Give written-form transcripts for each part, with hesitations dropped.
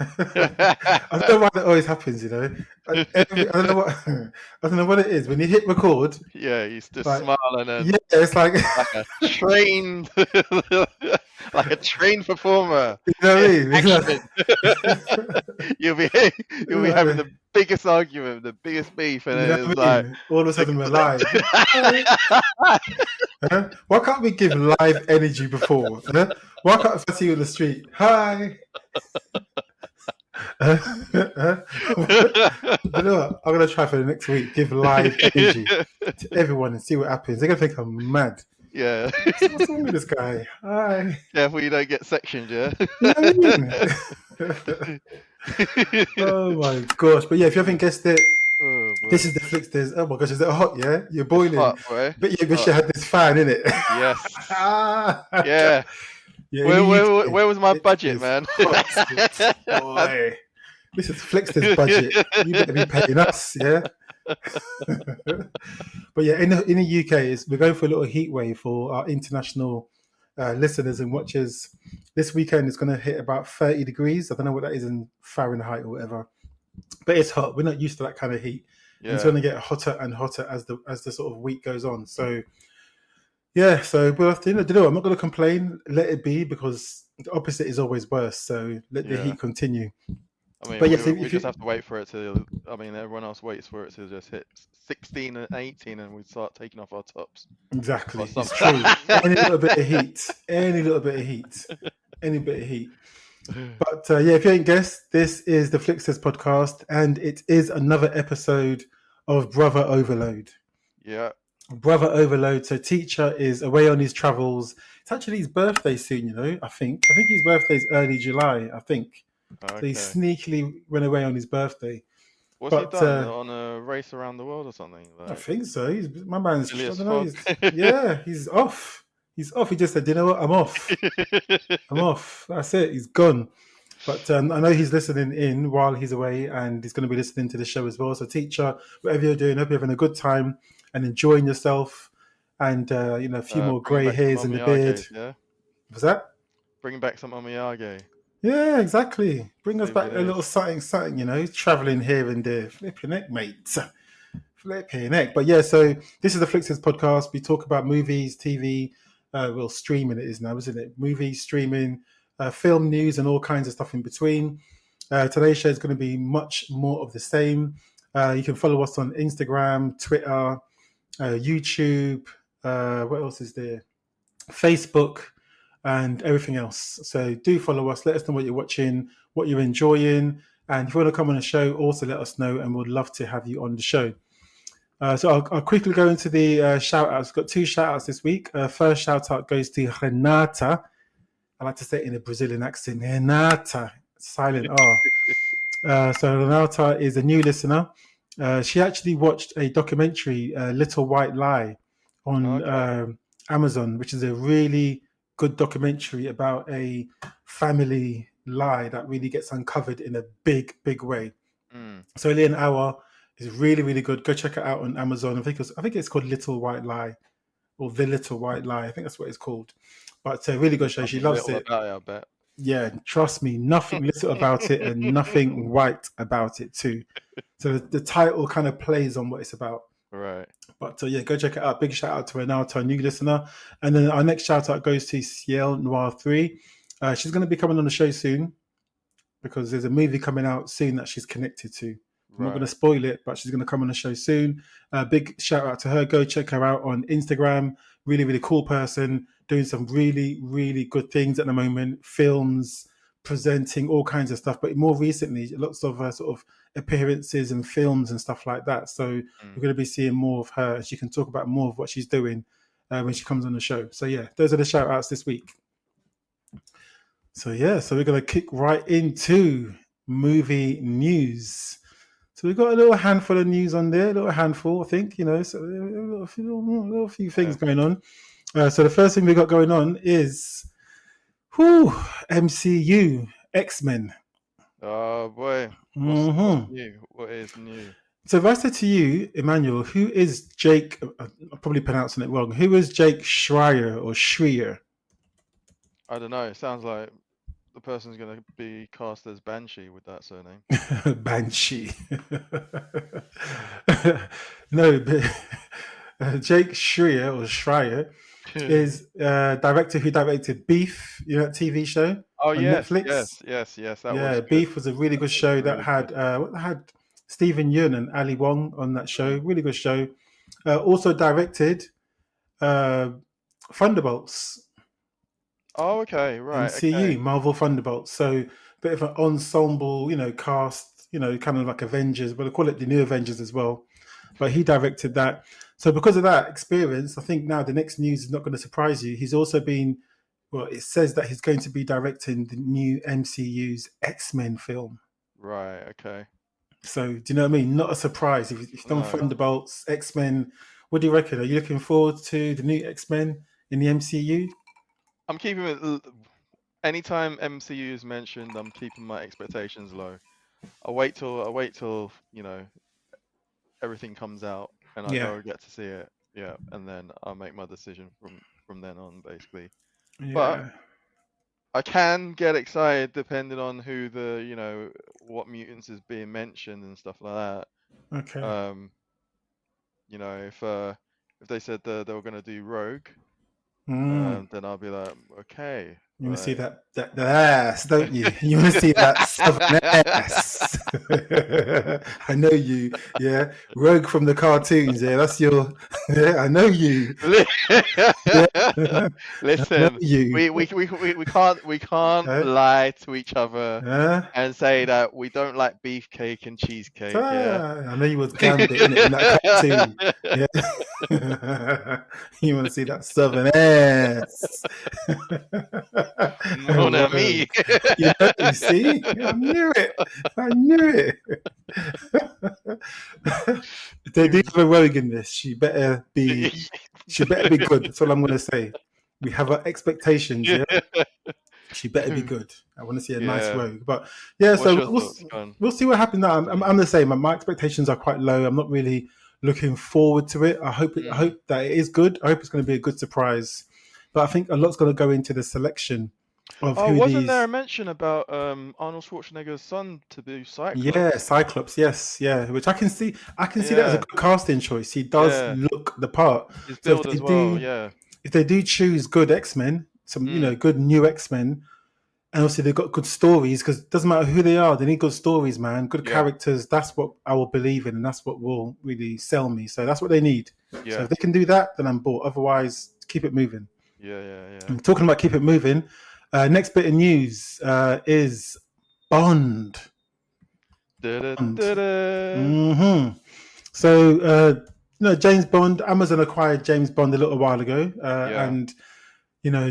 I don't know why that always happens, you know. I don't know what I don't know what it is when you hit record. Yeah, he's just Like, smiling yeah, and it's like like a trained, like a trained performer. you know what I Yeah, mean. action. You'll be you'll be having Like, the biggest argument, the biggest beef, and you know then it's what I like mean. All of a the sudden we're live. Hi. Huh? Why can't we give live energy before? Huh? Why can't if I see you in the street? Hi. Huh? You know what? I'm gonna try for the next week. Give live energy to everyone and see what happens. They're gonna think I'm mad. Yeah. What's wrong with this guy? Hi. Careful you don't get sectioned, yeah. You know what I mean? Oh my gosh! But yeah, if you haven't guessed it, Oh this boy. is the Flixters. Oh my gosh, is it hot? Yeah, you're It's boiling. hot, boy. But you It's wish you hot. had this fan in it. Yes. Yeah. Yeah, in Where, the where, UK, where was my it budget, is man? hot. Boy, this is Flixter's budget. You better be paying us, yeah. But yeah, in the UK, we're going for a little heat wave for our international listeners and watchers. This weekend is going to hit about 30 degrees. I don't know what that is in Fahrenheit or whatever, but it's hot. We're not used to that kind of heat, and it's Yeah. going to get hotter and hotter as the sort of week goes on. So yeah, so we'll have to, I'm not going to complain. Let it be because the opposite is always worse. So let the Yeah. heat continue. I mean, But yes, we if just you have to wait for it to. I mean, everyone else waits for it to just hit 16 and 18, and we start taking off our tops. Or exactly, it's something. true. Any little bit of heat, any little bit of heat, any bit of heat. But yeah, if you ain't guessed, this is the Flixters podcast, and it is another episode of Brother Overload. Yeah. Brother Overload. So teacher is away on his travels. It's actually his birthday soon, you know. I think his birthday's early July. I think so. He Okay. sneakily went away on his birthday. What's he But done on a race around the world or something? I Like think so. My man's. silly I as don't know. fuck. He's off. He's off. He just said, "You know what? I'm off. I'm off. That's it. He's gone." But I know he's listening in while he's away, and he's going to be listening to the show as well. So, teacher, whatever you're doing, hope you're having a good time and enjoying yourself, and a few more Bringing grey back some hairs in the beard. Omiyage, yeah. Was that? Bringing back some Omiyage. Yeah, exactly. Bring us back a little Souvenirs. something. Traveling here and there. Flipping neck, mate. Flipping neck. But yeah, so this is the Flixters podcast. We talk about movies, TV, streaming it is now, isn't it? Movies, streaming, film news, and all kinds of stuff in between. Today's show is going to be much more of the same. You can follow us on Instagram, Twitter, YouTube. What else is there? Facebook, and everything else. So do follow us. Let us know what you're watching, what you're enjoying. And if you want to come on the show, also let us know, and we'd love to have you on the show. So I'll quickly go into the shout outs. Got 2 shout outs this week. First shout out goes to Renata. I like to say it in a Brazilian accent. Renata, silent R. So Renata is a new listener. She actually watched a documentary, Little White Lie, on Amazon, which is a really good documentary about a family lie that really gets uncovered in a big, big way. So only an hour. Is really, really good. Go check it out on Amazon. I think it's called Little White Lie, or The Little White Lie. I think that's what it's called. But really good show. She loves it. About it, I bet. Yeah, trust me, nothing little about it and nothing white about it too. So the title kind of plays on what it's about. Right. But yeah, go check it out. Big shout out to Renata, a new listener. And then our next shout out goes to Ciel Noir 3. She's going to be coming on the show soon because there's a movie coming out soon that she's connected to. I'm not going to spoil it, but she's going to come on the show soon. Big shout out to her. Go check her out on Instagram. Really, really cool person. Doing some really, really good things at the moment. Films, presenting, all kinds of stuff. But more recently, lots of sort of appearances and films and stuff like that. So we're going to be seeing more of her. She can talk about more of what she's doing when she comes on the show. So yeah, those are the shout outs this week. So yeah, so we're going to kick right into movie news. So we've got a little handful of news on there, a little handful, I think, so a few things going on. So the first thing we got going on is MCU, X-Men. Oh boy. What's new? What is new? So if I said to you, Emmanuel, who is Jake, I'm probably pronouncing it wrong, who is Jake Schreier or Schreier? I don't know. It sounds like the person's gonna be cast as Banshee with that surname. Banshee. No, but Jake Schreier is director who directed Beef, that TV show Oh on yes, Netflix. that was Yeah, good. Beef was a really good That was show that really good. had Stephen Yeun and Ali Wong on that show. Really good show. Also directed uh, Thunderbolts. Oh, okay, right, MCU, okay, Marvel Thunderbolts. So bit of an ensemble, cast, kind of like Avengers, but I call it the New Avengers as well. But he directed that. So because of that experience, I think now the next news is not going to surprise you. He's also been, well, it says that he's going to be directing the new MCU's X-Men film. right, okay. So do you know what I mean? Not a surprise. If you've done No, Thunderbolts, X-Men, what do you reckon? Are you looking forward to the new X-Men in the MCU? I'm keeping it. Anytime MCU is mentioned, I'm keeping my expectations low. I wait till everything comes out and I Yeah. go get to see it. Yeah, and then I'll make my decision from then on, basically. But Yeah. I can get excited depending on who what mutants is being mentioned and stuff like that. Okay. If they said they were gonna do Rogue, Mm. then I'll be like, okay, You want to see like that ass, don't you? You want to see that southern ass. I know you. Yeah, Rogue from the cartoons. Yeah, that's your. Yeah, I know you. Yeah, I know listen, you. we can't Okay. lie to each other Yeah. and say that we don't like beefcake and cheesecake. Yeah. I know you was Gambit in that cartoon. Yeah. You want to see that southern ass. Mon ami. Rogue. You see? I knew it. I knew it. If they do have a rogue in this, she better be good. That's all I'm gonna say. We have our expectations, yeah. She better be good. I want to see a nice Yeah. rogue. But yeah, What's so your thoughts, Con? we'll see what happens now. I'm the same. My expectations are quite low. I'm not really looking forward to it. I hope that it is good. I hope it's going to be a good surprise. But I think a lot's going to go into the selection of Oh, who wasn't there a these. mention about Arnold Schwarzenegger's son to do Yeah, Cyclops? Cyclops. Yes, yeah. Which I can see. I can see that as a Yeah, good casting choice. He does yeah. look the part. His So if build they as well. do, Yeah. choose good X-Men, some Mm, good new X-Men, and obviously they've got good stories, because it doesn't matter who they are, they need good stories, man, good yeah, characters. That's what I will believe in, and that's what will really sell me. So that's what they need. So yeah, if they can do that, then I'm bought. Otherwise, keep it moving. yeah, yeah, yeah. And talking about keep it moving, next bit of news is Bond. Bond. Da-da-da-da. So James Bond, Amazon acquired James Bond a little while ago, Yeah. and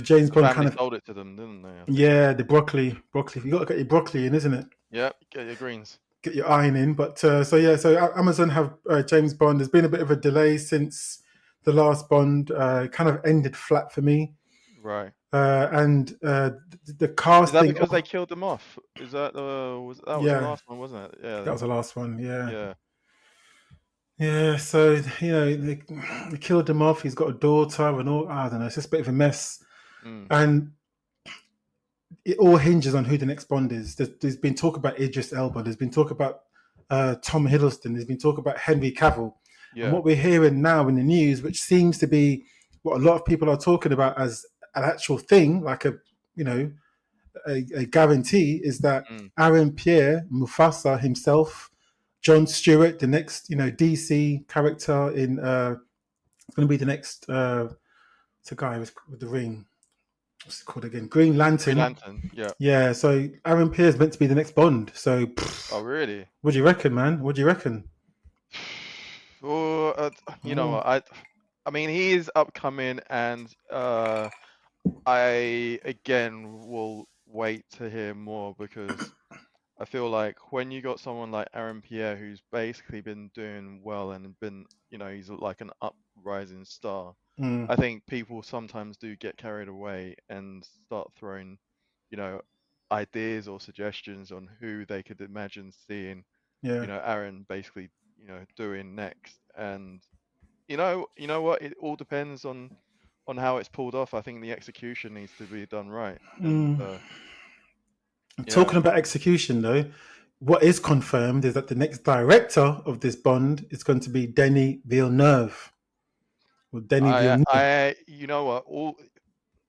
James The Bond family kind of, sold it to them, didn't they? I think. yeah, the broccoli. You got to get your broccoli in, isn't it? Yeah, get your greens. Get your iron in. But so Amazon have James Bond. There's been a bit of a delay since the last Bond. Kind of ended flat for me. Right. And the Is that casting. because they killed them off? Is that that was the Yeah, last one, wasn't it? Yeah. that was the last one. Yeah, Yeah. yeah. So they killed him off. He's got a daughter and all. I don't know. It's just a bit of a mess. Mm. And it all hinges on who the next Bond is. There's been talk about Idris Elba. There's been talk about Tom Hiddleston. There's been talk about Henry Cavill. Yeah. And what we're hearing now in the news, which seems to be what a lot of people are talking about as an actual thing, like a guarantee, is that Aaron Pierre, Mufasa himself, Jon Stewart, the next DC character in it's going to be the next. It's a guy with the ring. What's it called again? Green Lantern. Green Lantern. Yeah. Yeah. So Aaron Pierre is meant to be the next Bond. So. Oh, really? What do you reckon, man? What do you reckon? Well, you know what? I mean, he is upcoming, and I again will wait to hear more, because I feel like when you got someone like Aaron Pierre, who's basically been doing well and been, he's like an uprising star. I think people sometimes do get carried away and start throwing, ideas or suggestions on who they could imagine seeing, Yeah. Aaron basically, doing next. And you know what? It all depends on how it's pulled off. I think the execution needs to be done right. And Yeah. Talking about execution, though, what is confirmed is that the next director of this Bond is going to be Denis Villeneuve. Or Denis Villeneuve. You know what? All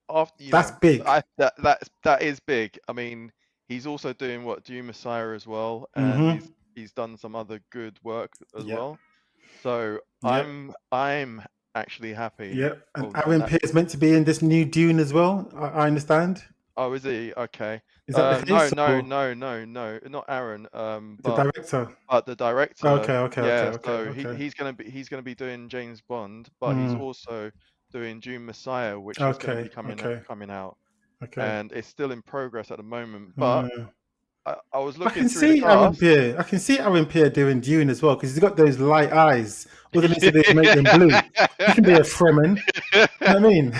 after, That's big. that is big. I mean, he's also doing what Dune Messiah as well, and Mm-hmm. he's done some other good work as Yep. well. So Yep. I'm actually happy Yep. And of Aaron that. Pierce meant to be in this new Dune as well. I understand. Oh, is he? Okay. Is that the No, case? no, Or no, no, no, not Aaron. the director? But the director, Okay. Okay. Okay. yeah. Okay. So Okay. he's gonna be doing James Bond, but he's Mm. also doing Dune Messiah, which is gonna be Okay. Okay. coming out, Okay. and it's still in progress at the moment. But Mm. I was I looking can through the see Aaron cast. Pierre. I can see Aaron Pierre doing Dune as well because he's got those light eyes. All they need to do is make them blue. He can be a Fremen. You know what I mean?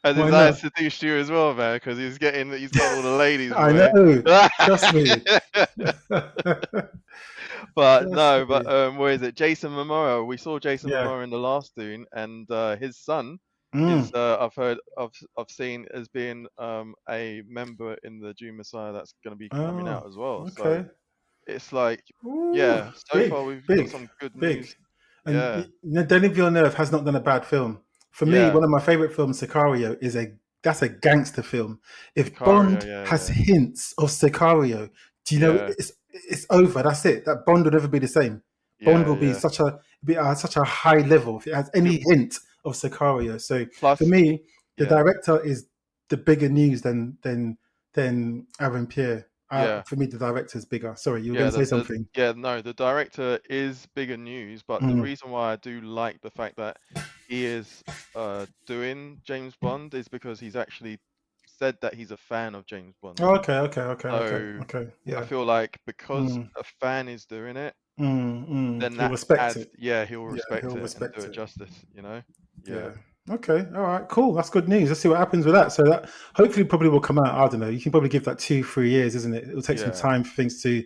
And his Why eyes not? seduced you as well, man, because he's getting all the ladies, I boy. know. Trust me. But Trust no, but me. where is it? Jason Momoa. We saw Jason Yeah. Momoa in the last Dune, and his son is Mm. I've seen as being a member in the Dune Messiah that's going to be coming Oh, out as well. So okay. it's like, Ooh, yeah, so big, far we've got big, some good big. news. And Yeah, Denis Villeneuve has not done a bad film. For me, yeah, one of my favorite films, Sicario, that's a gangster film. If Sicario. Bond Yeah, has yeah, hints of Sicario, do you know yeah, it's over? That's it. That Bond will never be the same. Bond yeah, will be yeah. such a high level if it has You any hint of Sicario. So for plus, me, the yeah, director is the bigger news than Aaron Pierre. yeah. For me, the director is bigger. Sorry, you were going Yeah, to say something. no, the director is bigger news, but the Mm. reason why I do like the fact that he is doing James Bond is because he's actually said that he's a fan of James Bond. Oh, okay, okay, okay, okay, So okay. I Yeah. feel like because Mm, a fan is doing it, then He'll that respect adds, it. yeah, he'll Yeah, respect he'll it and do respect it it. justice, you know? Yeah, Yeah. Okay. All right. Cool. That's good news. Let's see what happens with that. So that hopefully probably will come out. I don't know. You can probably give that 2-3 years, isn't it? It'll take some yeah, time for things to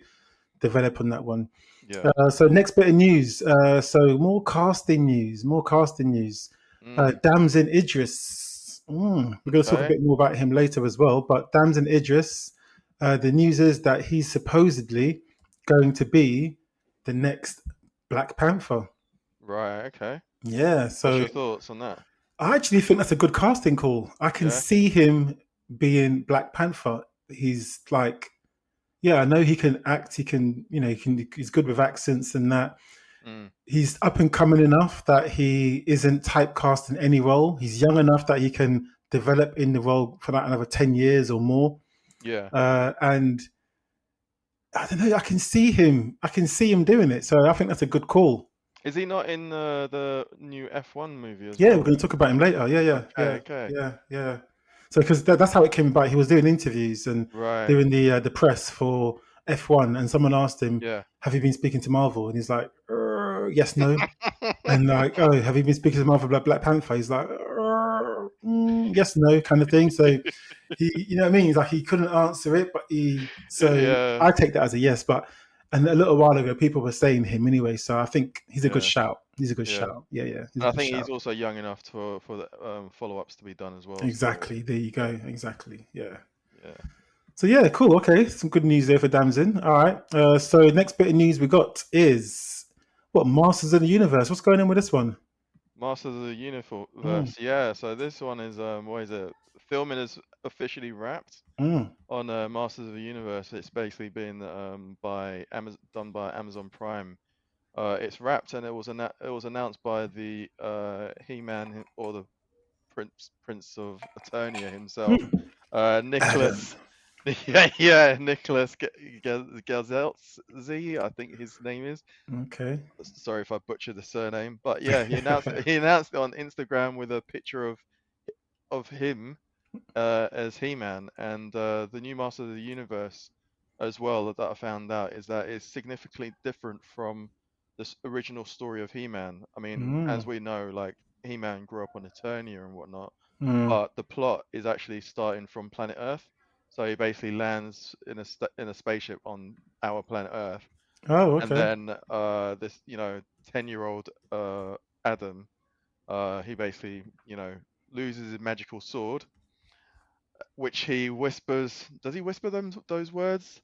develop on that one. yeah. So next bit of news. So more casting news. More casting news. Mm, Damson Idris. We're going to talk a okay. bit more about him later as well. But Damson Idris. The news is that he's supposedly going to be the next Black Panther. Right, okay. Yeah. What's So your thoughts on that? I actually think that's a good casting call. I can Yeah? see him being Black Panther. He's like, yeah, I know he can act. He can, he's good with accents and that. Mm, He's up and coming enough that he isn't typecast in any role. He's young enough that he can develop in the role for like another 10 years or more. yeah. And I don't know, I can see him. I can see him doing it. So I think that's a good call. Is he not in the new F1 movie as Yeah, we're well? going to talk about him later. Yeah, yeah, Okay, yeah, okay. yeah, yeah. So because that's how it came about. He was doing interviews and Right. doing the press for F1, and someone asked him, Yeah. "Have you been speaking to Marvel?" And he's like, "Yes, no." And like, "Oh, have you been speaking to Marvel about Black Panther?" He's like, "Yes, no," kind of thing. So you know what I mean? He's like he couldn't answer it, but so Yeah, I take that as a yes. But and a little while ago, people were saying him anyway. So I think he's a good yeah, shout. He's a good yeah. shout. Yeah, yeah, he's And a I good think he's shout. also young enough for the follow-ups to be done as well. So Exactly. There you yeah, go. Exactly. Yeah. yeah. So yeah, cool. Okay, some good news there for Damson. All right. So next bit of news we got is what Masters of the Universe. What's going on with this one? Masters of the Mm, Universe. Yeah. So this one is what is it? Filming is officially wrapped mm, on Masters of the Universe. It's basically been done by Amazon Prime. It's wrapped and it was announced by the He-Man or the Prince of Eternia himself, mm. Adam. Nicholas. Yeah, yeah, Nicholas Gazelzi, I think his name is. Okay. Sorry if I butchered the surname, but yeah, he announced it on Instagram with a picture of him as He-Man, and the new Master of the Universe as well that I found out is that it's significantly different from the original story of He-Man. I mean, as Mm, we know, like He-Man grew up on Eternia and whatnot, mm. but the plot is actually starting from planet Earth. So he basically lands in a spaceship on our planet Earth, Oh, and okay. then this 10-year-old Adam, he basically loses his magical sword which he whispers. Does he whisper those words?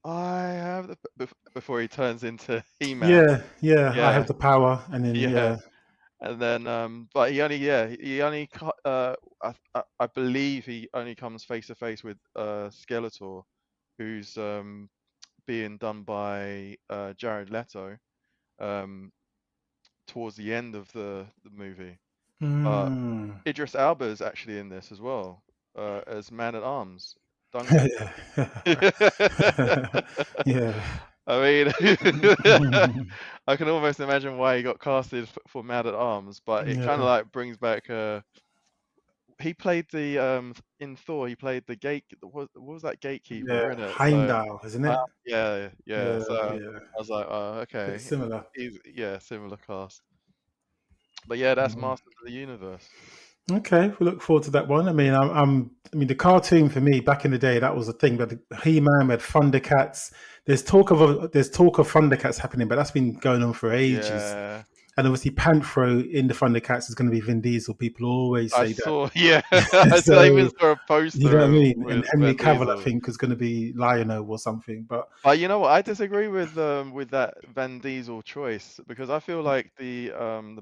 I have before he turns into He-Man. Yeah. I have Yeah, the power, and then yeah. yeah. And then, but I believe he only comes face to face with Skeletor, who's being done by Jared Leto um, towards the end of the movie. Mm. Idris Elba is actually in this as well as Man at Arms, Duncan. Yeah. I mean, I can almost imagine why he got casted for Man at Arms, but it kind of Yeah. like brings back. He played the in Thor. He played the gate. What was that gatekeeper Yeah. in it? So Heimdall, isn't it? yeah, yeah. Yeah, So yeah. I was like, oh, Bit okay. similar. He's yeah, similar cast. But yeah, that's Mm. Masters of the Universe. Okay, we look forward to that one. I mean, I mean, the cartoon for me back in the day, that was a thing. But He-Man, we had Thundercats. There's talk of Thundercats happening, but that's been going on for ages. Yeah, And obviously, Panthro in the Thundercats is going to be Vin Diesel. People always I say saw. Yeah, I that. saw even So saw a you know what I poster mean? And with Henry Vin Cavill, I Diesel. think, is going to be Lionel or something. But You know what? I disagree with that Van Diesel choice because I feel like the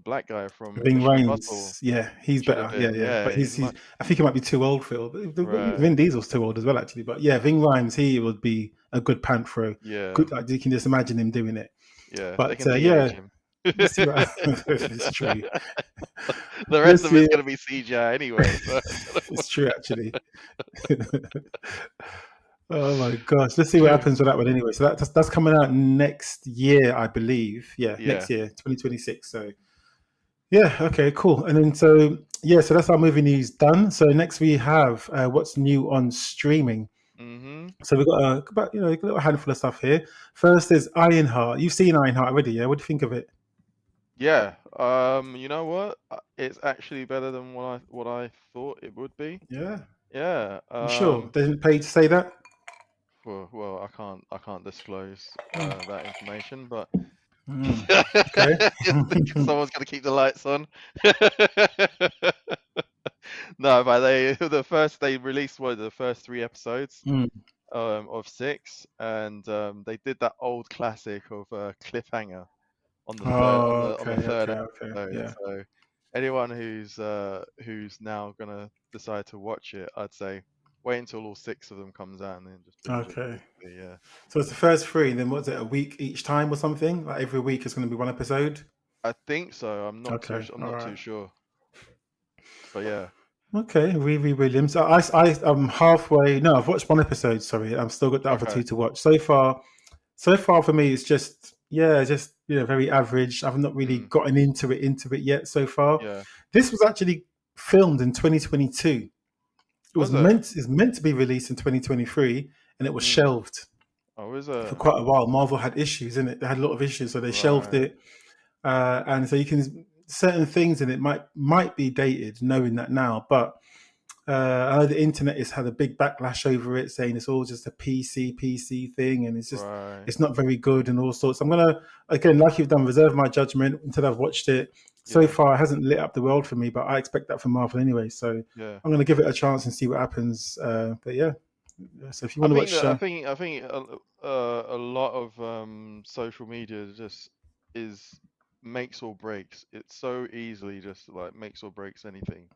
black guy from Ving Mission Impossible Rhames, yeah, he's should have better. Yeah, been. yeah. But Yeah, he's he's much I think he might be too old for it. right. Vin Diesel's too old as well, actually. But yeah, Ving Rhames, he would be a good Panthro. Yeah, Good, like you can just imagine him doing it. yeah. They But can de-age yeah, him. let's see what it's true. The rest Let's of it's see. gonna be CGI anyway. So It's true, actually. Oh my gosh, let's see what yeah, happens with that one anyway. So that's coming out next year, I believe. Yeah, yeah. next year, 2026. So yeah, okay, cool. And then so yeah, so that's our movie news done. So next we have what's new on streaming. Mhm. So we've got about a little handful of stuff here. First is Ironheart. You've seen Ironheart already, yeah? What do you think of it? Yeah. You know what? It's actually better than what I thought it would be. Yeah, Yeah. you sure? They didn't pay to say that? Well, I can't disclose that information, but Mm, okay. someone's got to keep the lights on. No, but they released the first 3 episodes Mm. of 6, and they did that old classic of cliffhanger on the third Oh, on the okay, third okay. episode. Yeah. So anyone who's now gonna decide to watch it, I'd say wait until all 6 of them comes out and then just binge it. Okay. Basically, yeah. So it's the first three, and then what's it, a week each time or something? Like every week is going to be one episode? I think so. Okay, I'm all not right. too sure, but yeah. Okay, Riri Williams. I'm halfway. No, I've watched one episode. Sorry, I've still got the other Okay. two to watch. So far for me, it's just very average. I've not really gotten into it yet. So far, Yeah. this was actually filmed in 2022. It was Was it? meant to be released in 2023, and it was shelved Oh, is for it? quite a while. Marvel had issues in it. They had a lot of issues, so they shelved Right. it. And so you can certain things in it might be dated, knowing that now. But I know the internet has had a big backlash over it, saying it's all just a PC thing, and Right. it's not very good and all sorts. I'm gonna, again, like you've done, reserve my judgment until I've watched it. So Yeah. far, it hasn't lit up the world for me, but I expect that from Marvel anyway. So Yeah. I'm gonna give it a chance and see what happens. But yeah, so if you want to watch, I think a lot of social media just makes or breaks. It so easily just like makes or breaks anything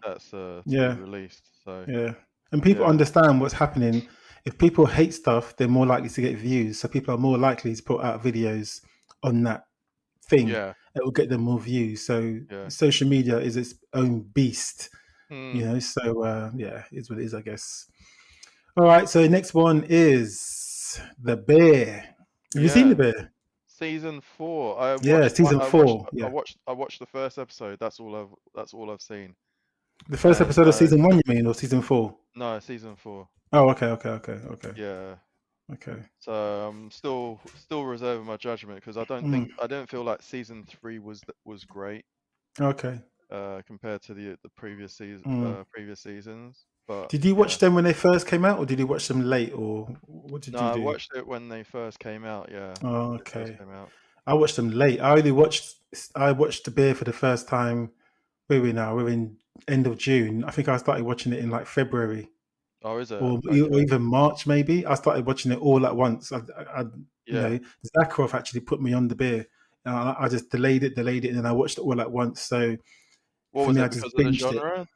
that's to be yeah, released. So yeah, and people yeah, understand what's happening. If people hate stuff, they're more likely to get views. So people are more likely to put out videos on that thing. yeah, It will get them more views. So yeah. social media is its own beast, Hmm. So yeah, it's what it is, I guess. All right. So next one is The Bear. Have you seen The Yeah. Bear? Season 4. I Yeah, watched one. season 4. Yeah, I watched the first episode. That's all I've seen. the first And episode of season 1, you mean, or season 4? no, season 4. Oh, okay. Yeah. Okay. So I'm still reserving my judgment because I don't feel like season 3 was great Okay. compared to the previous seasons. But Did you yeah. watch them when they first came out, or did you watch them late, or what did No, you I do? watched it when they first came out. Yeah. Oh, When they first okay. came out. I watched them late. I watched The Bear for the first time. Where are we now? We're in end of June. I think I started watching it in like February. Oh, is it? or Okay. even March maybe. I started watching it all at once. You Yeah. know, Zakharov actually put me on the beer. I just delayed it, and then I watched it all at once. So What for was me, I it? just Because of the binged it. genre?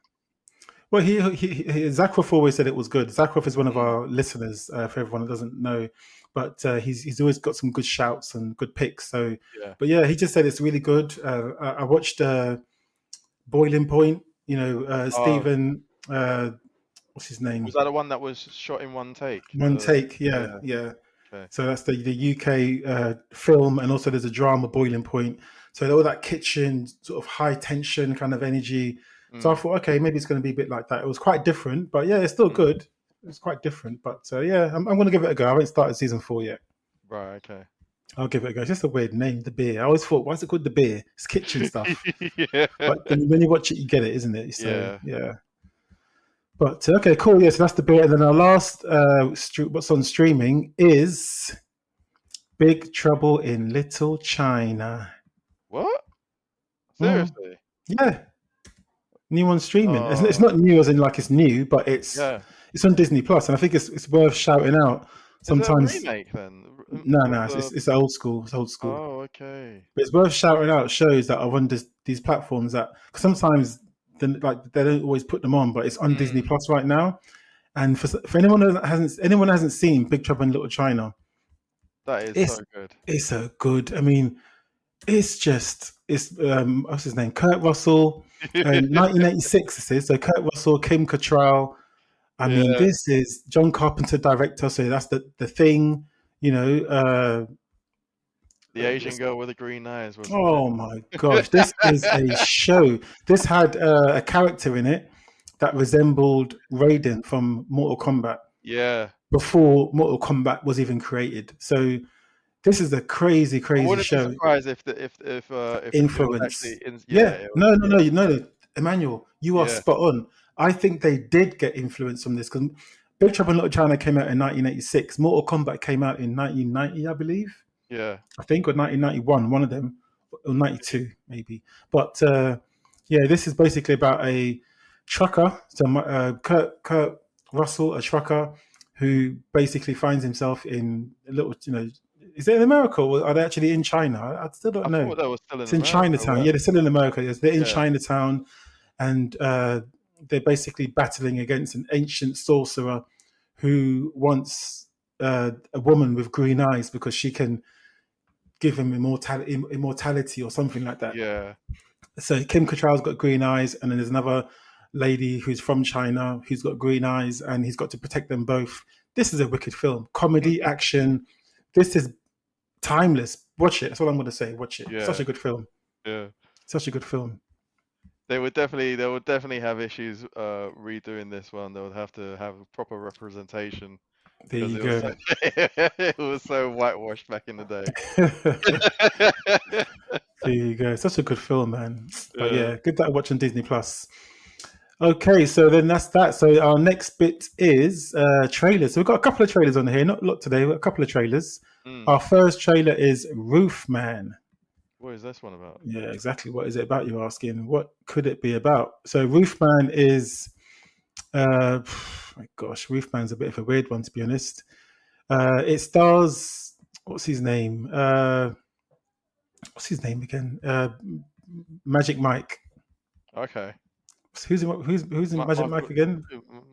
Well, Zakharov always said it was good. Zakharov is one of Mm, our listeners. For everyone that doesn't know, but he's always got some good shouts and good picks. So, yeah. but yeah, he just said it's really good. I watched Boiling Point. Oh, Stephen. What's his was name? that the one that was shot in one take? One Take. Yeah, Yeah. yeah. Okay. So that's the UK film, and also there's a drama, Boiling Point. So all that kitchen sort of high tension kind of energy. So I Mm, thought, okay, maybe it's going to be a bit like that. It was quite different, but yeah, it's still mm. good. It's quite different, but yeah, I'm going to give it a go. I haven't started season 4 yet. Right. Okay. I'll give it a go. It's just a weird name, The Beer. I always thought, why is it called The Beer? It's kitchen stuff. Yeah. But then when you watch it, you get it, isn't it? So Yeah. yeah. But okay, cool. Yeah, so that's The Beer. And then our last, what's on streaming is Big Trouble in Little China. What? Mm, Seriously? yeah, new on streaming. It's Oh, not new as in like it's new, but yeah. it's on Disney Plus, and I think it's worth shouting out. Is it a Sometimes, remake then? no, Of the? it's old school. It's old school. Oh, okay. But it's worth shouting out shows that are on these platforms that, cause sometimes they don't always put them on, but it's on Disney Mm, Plus right now. And for anyone that hasn't seen Big Trouble in Little China, that is so it's good. it's so good. I mean, it's what's his name? Kurt Russell. 1986 this is. So Kurt Russell, Kim Cattrall. I mean, Yeah. this is John Carpenter director, so that's the thing, you know. The Asian It's, girl with the green eyes was the oh my gosh, this is a show. This had a character in it that resembled Raiden from Mortal Kombat Yeah. before Mortal Kombat was even created. So this is a crazy, I crazy wouldn't be show. surprised if it was Influence. actually in, yeah, Yeah, it was, no, no, yeah, no, no, Emmanuel, you are yeah, spot on. I think they did get influence from this because Big Trouble in Little China came out in 1986. Mortal Kombat came out in 1990, I believe. yeah. I think, or 1991, one of them, or 92 maybe. But yeah, this is basically about a trucker. So Kurt Russell, a trucker who basically finds himself in a little, is it in America or are they actually in China? I still don't I know. thought that was still in It's in America. Chinatown. Yeah, they're still in America. Yes, they're in Yeah, Chinatown, and they're basically battling against an ancient sorcerer who wants a woman with green eyes because she can give him immortality or something like that. yeah. So Kim Cattrall's got green eyes, and then there's another lady who's from China who's got green eyes, and he's got to protect them both. This is a wicked film, comedy, action. This is timeless. Watch it. That's all I'm going to say. Watch it. Such Yeah, a good film. yeah. Such a good film. They would definitely have issues redoing this one. They would have to have proper representation There because you it was go. so, it was so whitewashed back in the day. There you go. Such a good film, man. But Yeah. yeah, good that I watch on Disney Plus. Okay, so then that's that. So our next bit is trailers. So we've got a couple of trailers on here. Not a lot today, but a couple of trailers. Mm. Our first trailer is Roof Man. What is this one about? Yeah, exactly. What is it about? You're asking. What could it be about? So Roof Man is, my gosh, Roof Man's a bit of a weird one to be honest. It stars what's his name? What's his name again? Magic Mike. Okay. Who's in Magic Michael Mike again?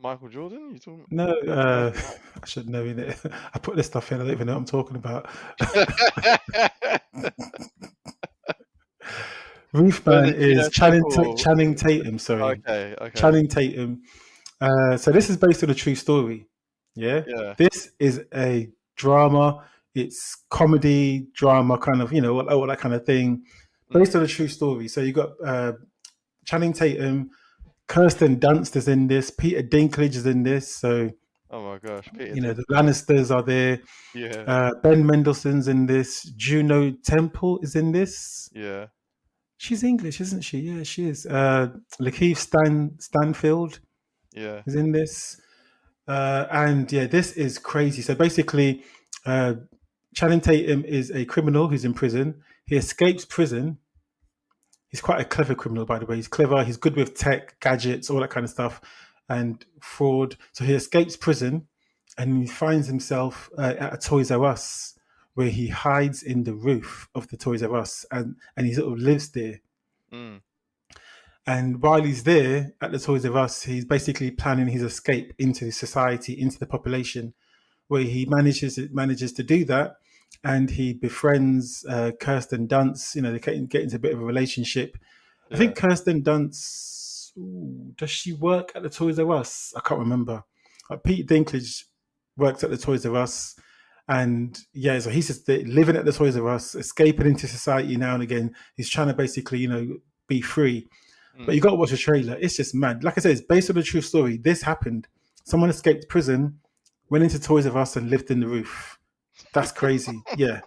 Michael Jordan? You talking No, Magic I should know it. I put this stuff in. I don't even know what I'm talking about. Mike? Roofman is Tackle. Channing Tatum. Sorry, Okay, okay. Channing Tatum. So this is based on a true story. Yeah, Yeah. this is a drama. It's comedy, drama, kind of all that kind of thing, based Mm. on a true story. So you got Channing Tatum, Kirsten Dunst is in this, Peter Dinklage is in this. So Oh my gosh, Peter the Dinklage. Lannisters are there. Yeah, Ben Mendelsohn's in this. Juno Temple is in this. yeah, She's English, isn't she? Yeah, she is. Lakeith Stanfield yeah. is in this. And yeah, this is crazy. So basically, Channing Tatum is a criminal who's in prison. He escapes prison. He's quite a clever criminal, by the way. He's clever. He's good with tech, gadgets, all that kind of stuff. and fraud. So he escapes prison, and he finds himself at a Toys R Us, where he hides in the roof of the Toys R Us, and he sort of lives there. Mm. And while he's there at the Toys R Us, he's basically planning his escape into society, into the population, where he manages to do that, and he befriends Kirsten Dunst. You know, they get into a bit of a relationship. I Yeah. think Kirsten Dunst, does she work at the Toys R Us? I can't remember. Pete Dinklage works at the Toys R Us, and yeah, so he's just living at the Toys R Us, escaping into society now and again. He's trying to basically, be free. But you got to watch the trailer. It's just mad. Like I said, it's based on a true story. This happened. Someone escaped prison, went into Toys R Us, and lived in the roof. That's crazy. Yeah,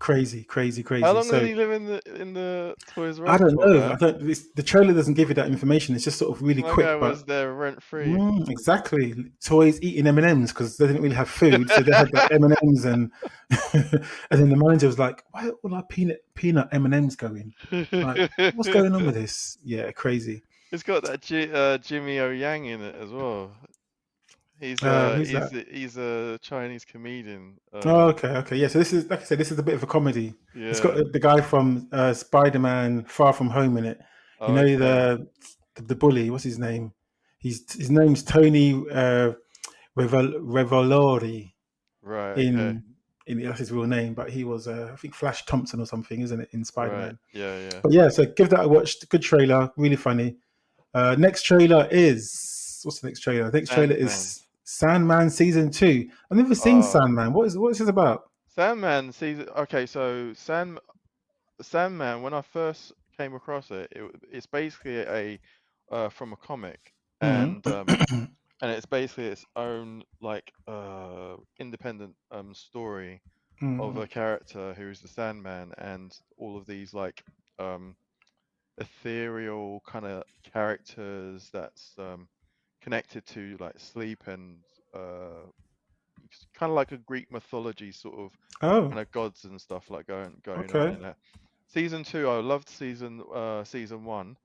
crazy. How long did he live in the Toys R I Us don't for, know. man? The trailer doesn't give you that information. It's just sort of really My quick. guy But was there rent free. exactly, toys eating M&Ms because they didn't really have food, so they had like M&Ms, and and then the manager was like, "Why are all our peanut M&Ms going? Like, what's going on with this?" Yeah, crazy. It's got that Jimmy O Yang in it as well. He's Who's that? he's a Chinese comedian. Oh, okay. Yeah, so this is, like I said, this is a bit of a comedy. Yeah. It's got the guy from Spider-Man: Far From Home in it. You know, Okay. the bully. What's his name? His name's Tony Revolori. Right. Okay. In that's his real name, but he was I think Flash Thompson or something, isn't it, in Right. Spider-Man? Yeah. But yeah, so give that a watch. Good trailer, really funny. Next trailer is, what's the next trailer? The next trailer is Sandman season 2. I've never seen Sandman. What is this about? Sandman season. Okay, so Sandman. When I first came across it, it's basically a from a comic, and and it's basically its own like independent story of a character who's the Sandman, and all of these like ethereal kind of characters that's connected to like sleep and kind of like a Greek mythology sort of kind of gods and stuff like going on in there. Season 2, I loved season 1,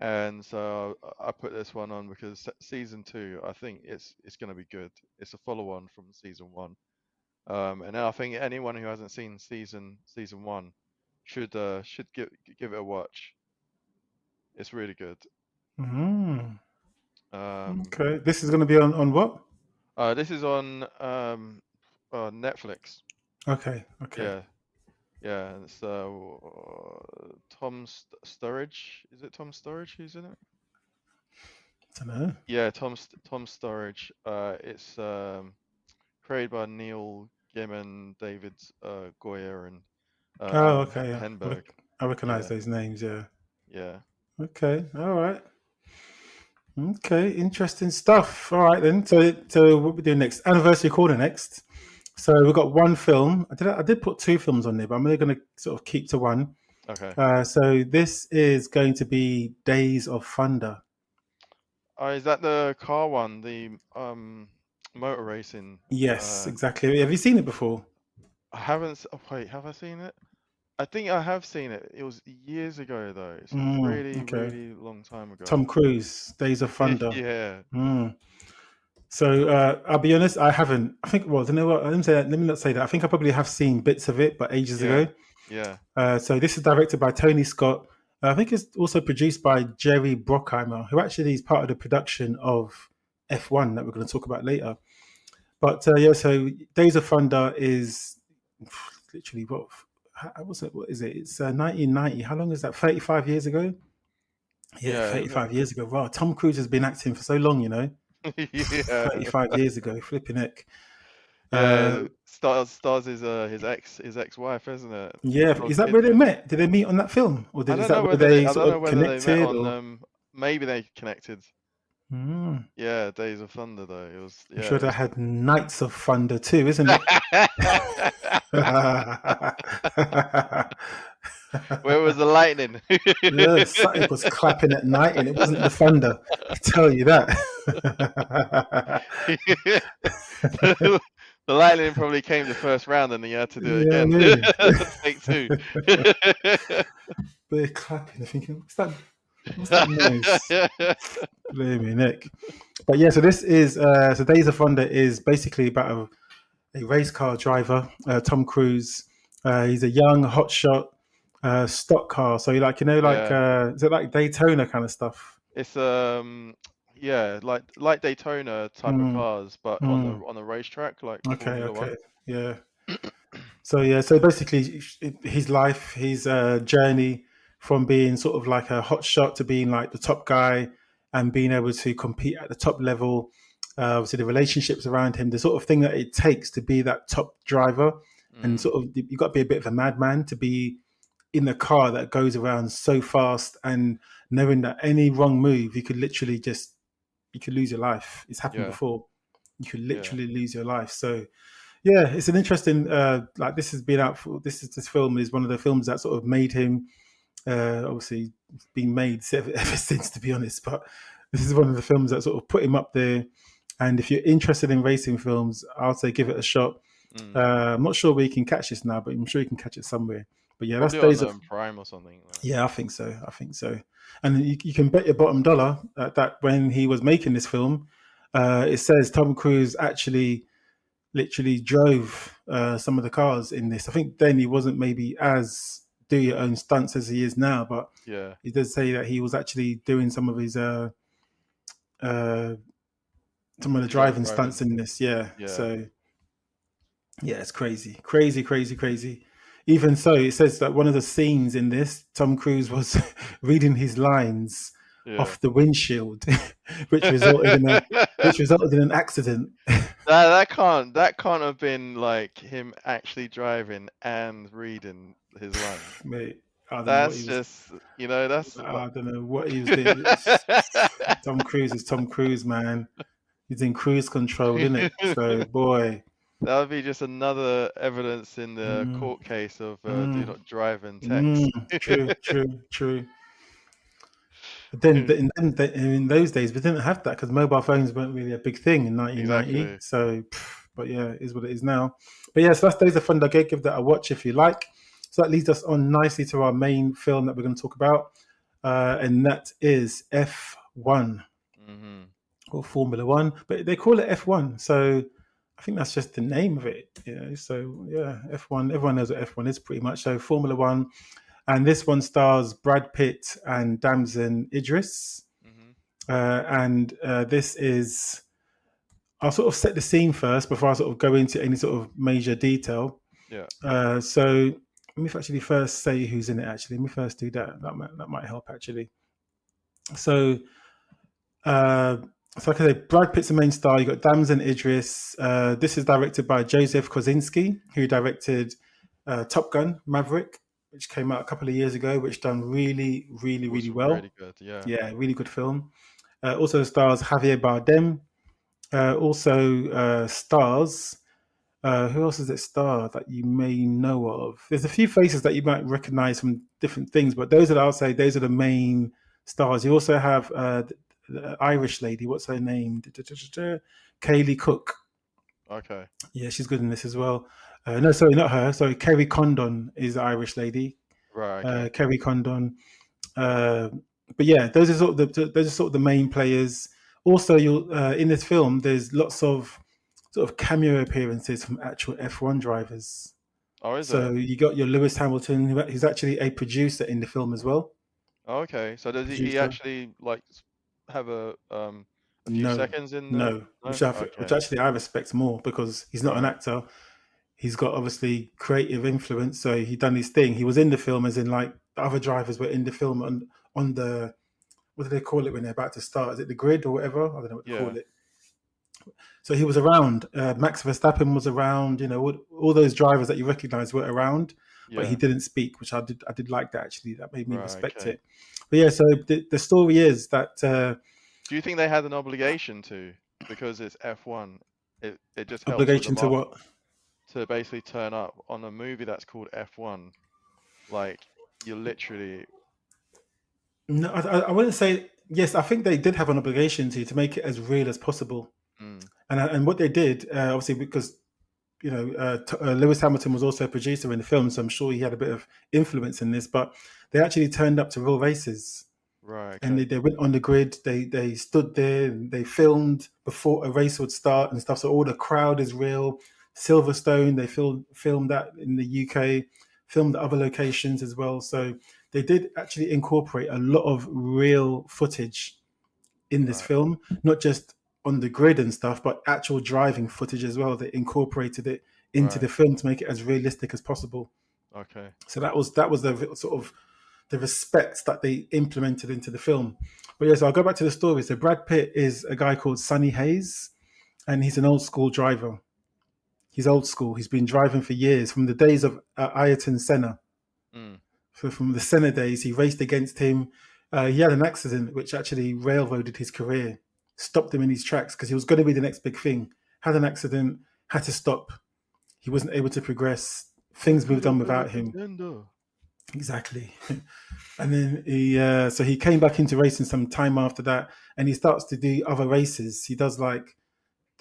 and so I put this one on because season 2, I think it's going to be good. It's a follow-on from season 1, and I think anyone who hasn't seen season 1 should give it a watch. It's really good. Okay, this is going to be on what? This is on Netflix. Okay. Yeah. It's Tom Sturridge. Is it Tom Sturridge who's in it? I don't know. Yeah, Tom Sturridge. It's created by Neil Gaiman, David Goyer, and Henberg. I recognize those names. Yeah. Yeah. Okay. All right. Okay. Interesting stuff. All right then. So what we're doing next? Anniversary corner next. So we've got one film. I did put 2 films on there, but I'm only going to sort of keep to one. Okay. So this is going to be Days of Thunder. Oh, is that the car one? The motor racing? Yes, exactly. Have you seen it before? I haven't. Oh, wait, have I seen it? I think I have seen it. It was years ago though. It's a really long time ago. Tom Cruise, Days of Thunder. Yeah. So I'll be honest, I haven't. I think. Well, you know what? Let me not say that. I think I probably have seen bits of it, but ages ago. Yeah. So this is directed by Tony Scott. I think it's also produced by Jerry Bruckheimer, who actually is part of the production of F1 that we're going to talk about later. But so Days of Thunder is literally what is it? It's 1990. How long is that? 35 years ago? Yeah, 35 years ago. Wow, Tom Cruise has been acting for so long, you know? Yeah. 35 years ago, flipping heck. Yeah, stars his ex-wife, isn't it? Yeah, is that where they met? Did they meet on that film, or is that where they sort of connected? They met on, maybe they connected. Yeah, Days of Thunder though. It was. Yeah, I'm sure they had Nights of Thunder too, isn't it? Where was the lightning? Yeah, something was clapping at night, and it wasn't the thunder. I tell you that. The lightning probably came the first round, and then you had to do it again. Take 2. They're clapping, they're thinking, what's that? What's that noise? Blimey, Nick. But yeah, so this is so Days of Thunder is basically about a race car driver, Tom Cruise. He's a young hotshot stock car. So like like Yeah. is it like Daytona kind of stuff? It's yeah, like Daytona type of Mm, cars, but mm. on the racetrack, like Okay, Formula okay, One. yeah. So basically, his life, his journey from being sort of like a hot shot to being like the top guy and being able to compete at the top level. Obviously, the relationships around him, the sort of thing that it takes to be that top driver, and Mm, sort of you got to be a bit of a madman to be in a car that goes around so fast and knowing that any wrong move, you could lose your life. It's happened yeah, before. You could yeah. literally lose your life. So yeah, it's an interesting. Like this has been out for this film is one of the films that sort of made him. Obviously, been made ever since, to be honest. But this is one of the films that sort of put him up there. And if you're interested in racing films, I'll say give it a shot. Mm. I'm not sure where you can catch this now, but I'm sure you can catch it somewhere. But yeah, that's Probably on Days of. Prime or something. Like. Yeah, I think so. I think so. And you can bet your bottom dollar that when he was making this film, it says Tom Cruise actually literally drove some of the cars in this. I think then he wasn't maybe as do your own stunts as he is now, but Yeah, he does say that he was actually doing uh, some of the he's got driving driving. stunts in this. Yeah, Yeah. so yeah, it's crazy, crazy, crazy, crazy. Even so, it says that one of the scenes in this, Tom Cruise was reading his lines Yeah. off the windshield, which resulted in a which resulted in an accident. That can't have been like him actually driving and reading his lines. Mate, I don't know what he That's was. just that's like I don't know what he was doing. Tom Cruise is Tom Cruise, man. He's in cruise control, isn't it? So, boy. that would be just another evidence in the Mm, court case of do mm, not drive and text. true, true, true. But then in those days, we didn't have that because mobile phones weren't really a big thing in 1990. Exactly. So, but yeah, it is what it is now. But yeah, so that's Days of Thunder. Go give that a watch if you like. So that leads us on nicely to our main film that we're going to talk about, and that is F1 Hmm. or Formula One, but they call it F1. So I think that's just the name of it. So yeah, F1. Everyone knows what F1 is pretty much. So Formula One, and this one stars Brad Pitt and Damson Idris. Hmm. And this is, I'll sort of set the scene first before I sort of go into any sort of major detail. Yeah. So let me actually first say who's in it. Actually, let me first do that. That might help actually. So, uh, so like I said, Brad Pitt's the main star. You got Damson Idris. This is directed by Joseph Kosinski, who directed Top Gun Maverick, which came out a couple of years ago, which done really, really, really Also well. really good. Yeah. Yeah, really good film. Also stars Javier Bardem. Also stars. Who else does it star that you may know of? There's a few faces that you might recognize from different things, but those are, I'll say, those are the main stars. You also have the Irish lady. What's her name? Kaylee Cook. Okay. Yeah, she's good in this as well. No, sorry, not her. Sorry, Kerry Condon is the Irish lady. Right. Okay. Kerry Condon. Uh, but yeah, those are sort of the main players. Also, you'll in this film, there's lots of sort of cameo appearances from actual F1 drivers. Oh, is So there? you got your Lewis Hamilton, who's actually a producer in the film as well. Oh, okay. So does he Producer? actually like have a few No, seconds in the no. no? Which Okay. actually I respect more because he's not an Right. actor. He's got obviously creative influence, so he done his thing. He was in the film, as in like the other drivers were in the film on the what do they call it when they're about to start? Is it the grid or whatever? I don't know what to Yeah. call it. So he was around. Max Verstappen was around. All those drivers that you recognise were around, but he Yeah. didn't speak, which I did. I did like that actually. That made me Right. respect Okay. it. But yeah, so the story is that Do you think they had an obligation to because it's F1? It just helps with the obligation to market what? to basically turn up on a movie that's called F1. Like you're literally. No, I wouldn't say yes. I think they did have an obligation to make it as real as possible, Mm, and what they did, obviously, because Lewis Hamilton was also a producer in the film, so I'm sure he had a bit of influence in this. But they actually turned up to real races. Right. And Okay. they went on the grid. They stood there and they filmed before a race would start and stuff. So all the crowd is real. Silverstone, they filmed that in the UK, filmed at other locations as well. So they did actually incorporate a lot of real footage in this Right. film, not just on the grid and stuff, but actual driving footage as well. They incorporated it into the Right. film to make it as realistic as possible. Okay. So that was the sort of the respect that they implemented into the film. But yeah, so I'll go back to the story. So Brad Pitt is a guy called Sonny Hayes, and he's an old school driver. He's old school. He's been driving for years, from the days of Ayrton Senna. Mm. So from the Senna days, he raced against him. He had an accident which actually railroaded his career, stopped him in his tracks because he was going to be the next big thing. Had an accident, had to stop. He wasn't able to progress. I Things could moved on have been a without him. contender. Exactly. And then he came back into racing some time after that, and he starts to do other races. He does like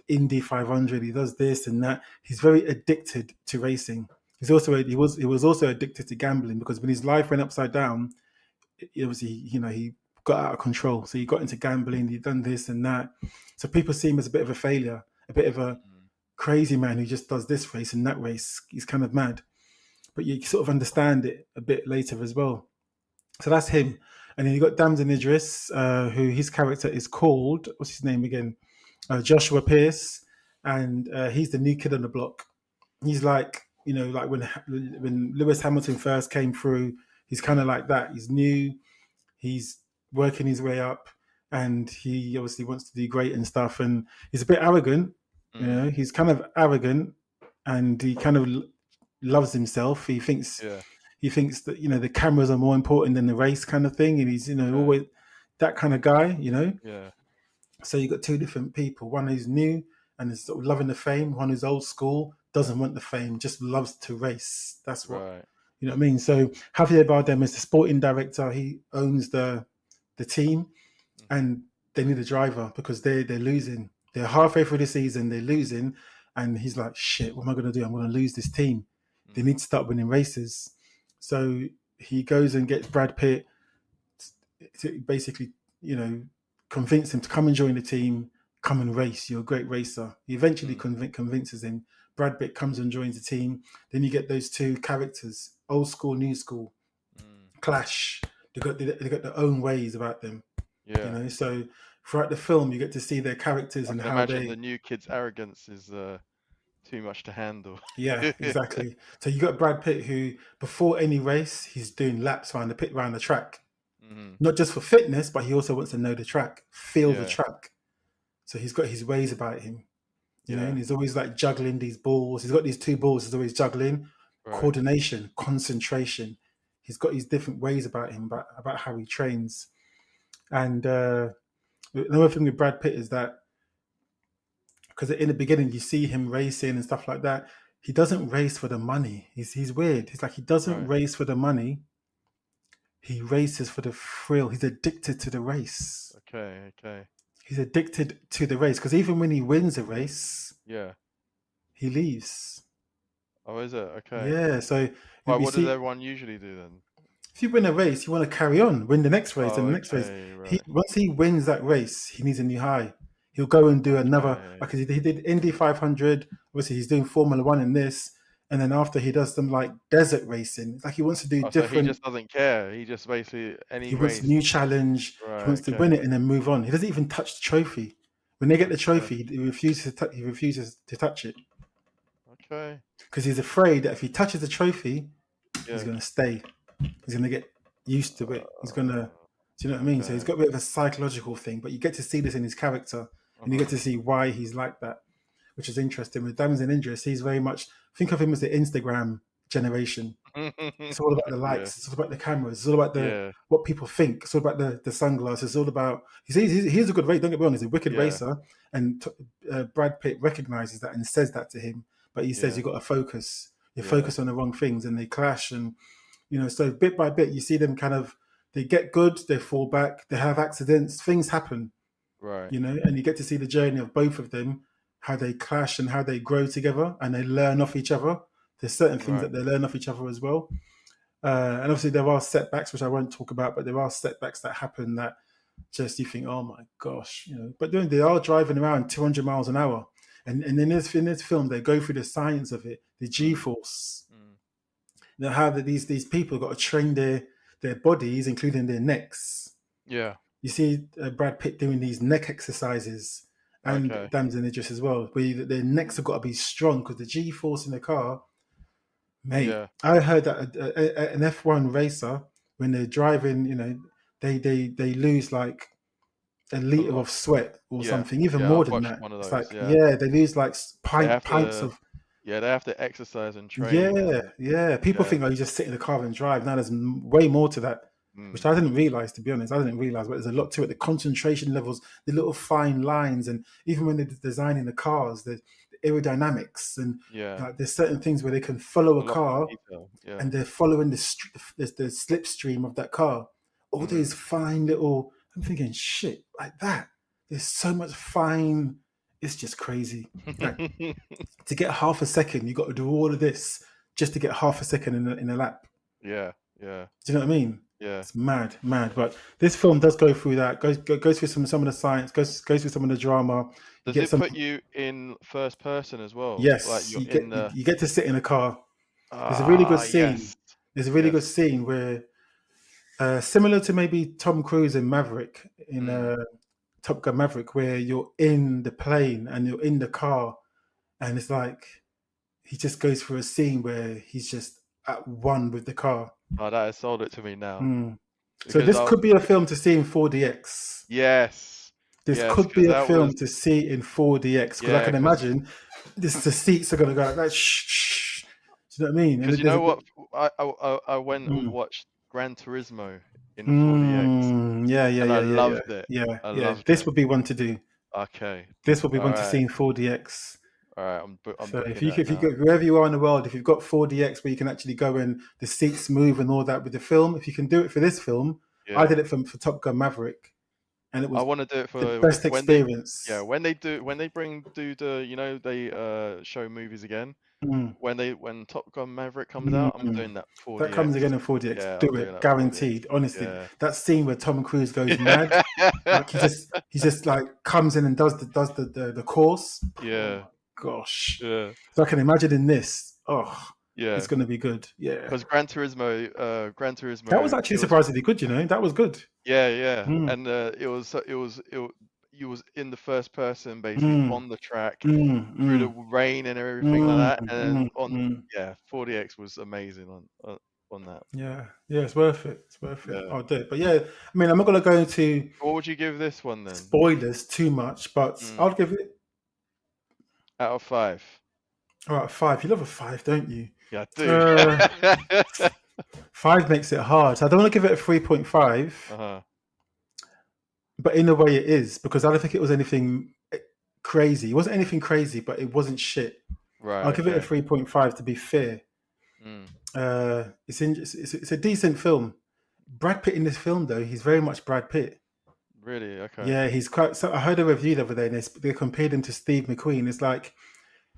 Indy 500. He does this and that. He's very addicted to racing. He was also addicted to gambling, because when his life went upside down, it was he got out of control. So he got into gambling. He done this and that. So people see him as a bit of a failure, a bit of a Mm. crazy man who just does this race and that race. He's kind of mad, but you sort of understand it a bit later as well. So that's him. And then you got Damson Idris, who his character is called, what's his name again? Joshua Pierce. And he's the new kid on the block. He's like, like when Lewis Hamilton first came through, he's kind of Mm. like that. He's new, he's working his way up, and he obviously wants to do great and stuff. And he's a bit arrogant, Mm. he's kind of arrogant, and he kind of loves himself. Yeah. He thinks that the cameras are more important than the race, kind of thing, and he's Okay. always that kind of guy. Yeah. So you got two different people: one who's new and is sort of loving the fame, one who's old school, doesn't want the fame, just loves to race. That's what Right. you know what I mean. So Javier Bardem is the sporting director. He owns the team, Hmm. and they need a driver because they're losing. They're halfway through the season, they're losing, and he's like, "Shit, what am I going to do? I'm going to lose this team. They Mm. need to start winning races." So he goes and gets Brad Pitt to basically, convince him to come and join the team, come and race. You're a great racer. He eventually Mm. convinces him. Brad Pitt comes and joins the team. Then you get those two characters, old school, new school, Mm. clash. They got their own ways about them. Yeah. So throughout the film, you get to see their characters I and can how imagine the they. new kid's arrogance is too much to handle. Yeah, exactly. So you got Brad Pitt, who before any race, he's doing laps around the track, Hmm. not just for fitness, but he also wants to know the track, feel the Yeah. track. So he's got his ways about him, Yeah. and he's always like juggling these balls. He's got these two balls. He's always juggling, Right. coordination, concentration. He's got his different ways about him, about how he trains. And another thing with Brad Pitt is that, because in the beginning you see him racing and stuff like that, he doesn't race for the money. He's weird. He's like, he doesn't Right. race for the money. He races for the thrill. He's addicted to the race. Okay. Okay. He's addicted to the race, because even when he wins a race, Yeah. he leaves. Oh, is it? Okay. Yeah. So Well, you what does see, everyone usually do then? if you win a race, you want to carry on, win the next race, and Oh, the next race. okay. He Right. Once he wins that race, he needs a new high. He'll go and do another, Okay. like he did Indy 500. Obviously, he's doing Formula One in this, and then after he does some like desert racing. It's like he wants to do Oh, so he different. just doesn't care. He just basically any He wants a race. new challenge. He Right. wants to win Okay. it and then move on. He doesn't even touch the trophy. When they get the Okay. trophy, he refuses. He refuses to touch it, Okay. because he's afraid that if he touches the trophy, he's Yeah. going to stay. He's going to get used to it. He's going to. Do you know what I mean? So he's Okay. got a bit of a psychological thing, but you get to see this in his character, and you get Uh-huh. to see why he's like that, which is interesting. With Damson Idris, he's very much, think of him as the Instagram generation. It's all about the Yeah. lights. It's all about the cameras. It's all about the Yeah. what people think. It's all about the sunglasses. It's all about. He's a good racer. Don't get me wrong. He's a wicked Yeah. racer, and Brad Pitt recognizes that and says that to him. But he says Yeah. you got to focus. You Yeah. focus on the wrong things, and they clash. And so bit by bit, you see them kind of. They get good. They fall back. They have accidents. Things happen. Right. And you get to see the journey of both of them, how they clash and how they grow together, and they learn off each other. There's certain things Right. that they learn off each other as well. And obviously there are setbacks, which I won't talk about, but there are setbacks that happen that just you think, oh my gosh, you know. But then they are driving around 200 miles an hour, and in this film they go through the science of it, the Mm, G-force. mm. Now how that these people got to train their bodies, including their necks. Yeah. You see Brad Pitt doing these neck exercises, and Okay. Damson Idris as well, where their necks have got to be strong because the G-force in the car, mate. Yeah. I heard that an F1 racer, when they're driving, you know, they lose like a A liter lot. of sweat or Yeah. something, even Yeah. more I've than watched that. one of It's those. like, Yeah. yeah, they lose like They have pints to. of. Yeah, they have to exercise and train Yeah, and yeah. People yeah. think, oh, you just sit in the car and drive. Now there's way more to that, which Mm. I didn't realize, to be honest. I didn't realize, but there's a lot to it. The concentration levels, the little fine lines, and even when they're designing the cars, the aerodynamics, and Yeah. like there's certain things where they can follow A a lot of car detail. Yeah. and they're following the slipstream of that car. All Mm. these fine little. I'm thinking, shit, like that. There's so much fine. It's just crazy. Like to get half a second, you got to do all of this just to get half a second in a lap. Yeah. Yeah. Do you know what I mean? Yeah. It's mad, mad. But this film does go through that. Goes through some of the science. Goes through some of the drama. You Does get it some. put you in first person as well? Like Yes, you're in the. you get to sit in a car. There's a really good Ah, scene. yes. There's a really good Yes. scene where, similar to maybe Tom Cruise in Maverick, in Mm. Top Gun Maverick, where you're in the plane and you're in the car, and it's like he just goes through a scene where he's just at one with the car. Oh, that has sold it to me now. Mm. So Because this could be a film to see in 4DX. yes. This Yes, could because be a that was film to see in 4DX because I yeah, can imagine the seats are going to go like that. Shh, shh. Do you know what I mean? And because you know what? I went and Mm. watched Gran Turismo in 4DX Yeah, and I loved it. yeah, I yeah. loved This it. would be one to do. Okay. This would be All one to right. see in 4DX. All right. I'm So booking that if you now. go wherever you are in the world, if you've got 4DX where you can actually go and the seats move and all that with the film, if you can do it for this film, I Yeah. did it for Top Gun Maverick, and it I was want to do it the for best when they experience. when they do the they show movies again. Mm. When Top Gun Maverick comes out, I'm Mm. doing that That comes 4DX. again in 4DX. Yeah, Do I'm doing it, that 4DX. guaranteed. Honestly, Yeah. that scene where Tom Cruise goes mad, like he just like comes in and does the course. Yeah. Gosh, Yeah. so I can imagine in this. Oh, Yeah. it's going to be good. Yeah, Because Gran Turismo, that was actually it was surprisingly good. You know, that was good. yeah, Mm. and you was in the first person basically Mm. on the track through the Mm. rain and everything like that, and Mm. 4DX was amazing on that. Yeah, it's worth it. It's worth it. Yeah. I'll do it. But yeah, I mean, I'm not going to go into What would you give this one then? spoilers too much, but I'll give it Out of 5. all right, 5. You love a 5, don't you? Yeah, I do. 5 makes it hard. So I don't want to give it a 3.5, but in a way it is, because I don't think it was anything crazy. It wasn't anything crazy, but it wasn't shit. Right. I'll give it a 3.5 to be fair. It's a decent film. Brad Pitt in this film, though, he's very much Brad Pitt. Really? Okay. Yeah, he's quite. So I heard a review the other day, and they compared him to Steve McQueen. It's like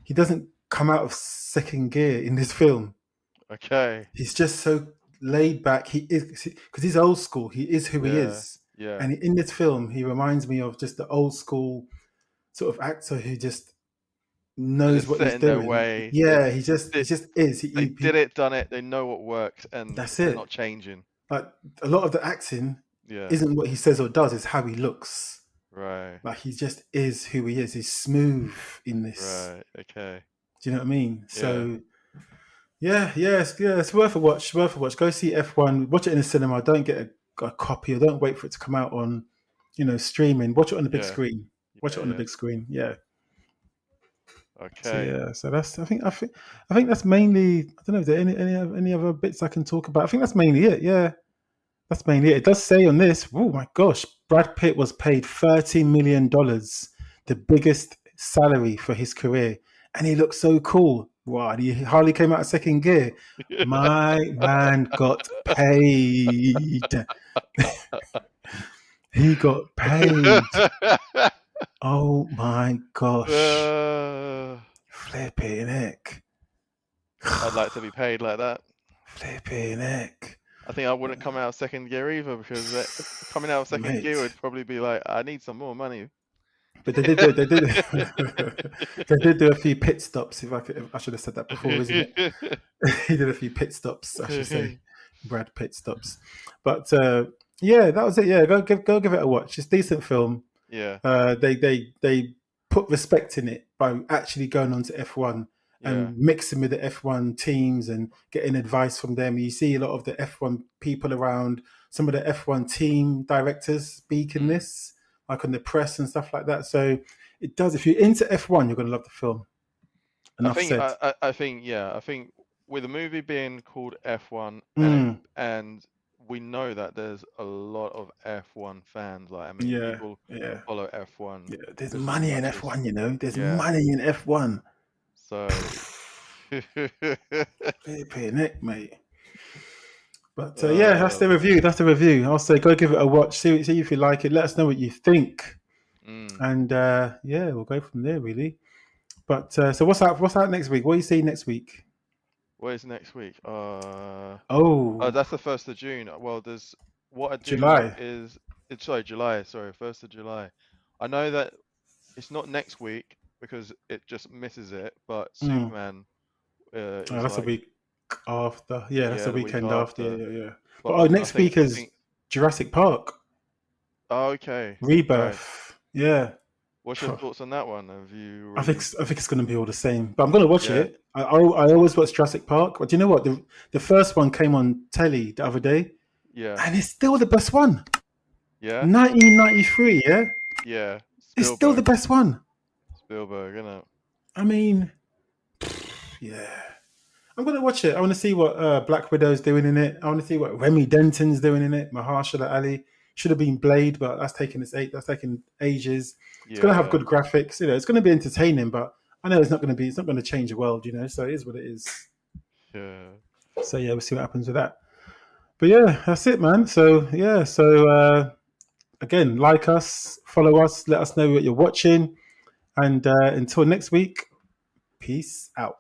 he doesn't come out of second gear in this film. Okay. He's just so laid back. He is, because he's old school. He is who he is. Yeah. And in this film, he reminds me of just the old school sort of actor who just knows what he's doing. Way. Yeah, he just is. They did it, done it. They know what works, and that's they're it. not changing. Like a lot of the acting Yeah. isn't what he says or does; it's how he looks. Right. Like he just is who he is. He's smooth in this. Right. Okay. Do you know what I mean? Yeah. So it's worth a watch. Worth a watch. Go see F1. Watch it in the cinema. Don't get a copy, or don't wait for it to come out on, streaming. Watch it on the big screen. Watch it on the big screen. Yeah. Okay. So that's. I think that's mainly. I don't know. Is there any other bits I can talk about? I think that's mainly it. Yeah. That's mainly it. It does say on this. Oh my gosh! Brad Pitt was paid $13 million, the biggest salary for his career, and he looked so cool. Wow! He hardly came out of second gear. My man got paid. He got paid. Oh my gosh! Flipping heck! I'd like to be paid like that. Flipping heck. I think I wouldn't come out of second gear either, because coming out of second gear Mate. would probably be like, I need some more money. But they did they did they did do a few pit stops. If I should have said that before, isn't it? He did a few pit stops, I should say. Brad Pitt stops. But yeah, that was it. Yeah, go give it a watch. It's a decent film. Yeah, They put respect in it by actually going on to F1 yeah, and mixing with the F1 teams and getting advice from them. You see a lot of the F1 people around, some of the F1 team directors speaking this, like on the press and stuff like that. So it does. If you're into F1, you're going to love the film. Enough said. I think, yeah, I think with a movie being called F1, and we know that there's a lot of F1 fans. Like, I mean, Yeah, people yeah. follow F1 Yeah, there's just as money in much as F1, you know. There's yeah. money in F1. So Flipping heck, mate. But yeah, that's the review. That's the review. I'll say go give it a watch. See if you like it. Let us know what you think. And yeah, we'll go from there, really. But so what's out next week? What are you seeing next week? what is next week? Oh, that's the 1st of June. Well, there's what I do July. know is it's July. Sorry, 1st of July. I know that it's not next week because it just misses it. But Superman is that's a week after. Yeah, that's the the weekend week after. after. Yeah. But Next week is Jurassic Park. Oh, okay. Rebirth. Right. Yeah. What's your thoughts on that one? Have you? I think it's going to be all the same, but I'm going to watch Yeah. it. I always watch Jurassic Park, but do you know what? The first one came on telly the other day, Yeah. and it's still the best one. Yeah. 1993. Yeah. Yeah. It's still the best one. Spielberg, isn't it? I mean, yeah. I'm going to watch it. I want to see what Black Widow's doing in it. I want to see what Remy Denton's doing in it. Mahershala Ali should have been Blade, but that's taken ages. It's going to have good graphics. You know, it's going to be entertaining, but I know it's not going to change the world, you know, so it is what it is. Yeah. So yeah, we'll see what happens with that. But yeah, that's it, man. So yeah, again, like us, follow us, let us know what you're watching. And until next week, peace out.